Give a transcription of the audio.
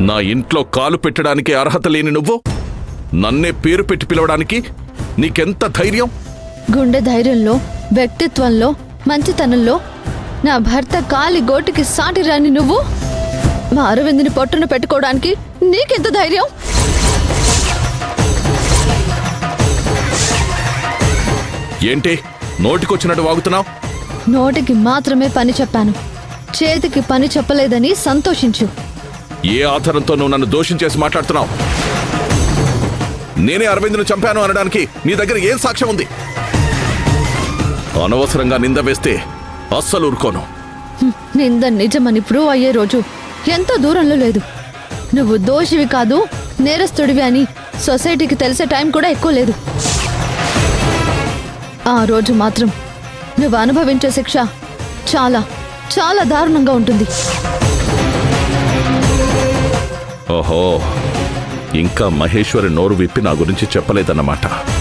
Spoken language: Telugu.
నా ఇంట్లో కాలు పెట్టడానికి అర్హత లేని నువ్వు నన్నే పేరు పెట్టి పిలవడానికి నీకెంత ధైర్యం? గుండె ధైర్యంలో, వ్యక్తిత్వంలో, మంచితనంలో నా భర్త కాలి గోటికి సాటి రాని నువ్వు మా అరవింద్ని పొట్టున పెట్టుకోవడానికి నీకెంత ధైర్యం? ఏంటి నోటికొచ్చినట్టు వాగుతున్నావు? నోటికి మాత్రమే పని చెప్పాను, చేతికి పని చెప్పలేదని సంతోషించు. ఏ ఆధారంతో నువ్వు నన్ను దోషం చేసి మాట్లాడుతున్నావు? నేనే అరవింద్ను చంపాను అనడానికి నీ దగ్గర ఏం సాక్ష్యం ఉంది? అనవసరంగా నింద వేస్తే అస్సలు ఊరుకోను. నింద నిజమని ప్రూవ్ అయ్యే రోజు ఎంతో దూరంలో లేదు. నువ్వు దోషివి కాదు, నేరస్తుడివి అని సొసైటీకి తెలిసే టైం కూడా ఎక్కువ లేదు. ఆ రోజు మాత్రం నువ్వు అనుభవించే శిక్ష చాలా చాలా దారుణంగా ఉంటుంది. ఓహో, ఇంకా మహేశ్వరి నోరు విప్పి నా గురించి చెప్పలేదన్నమాట.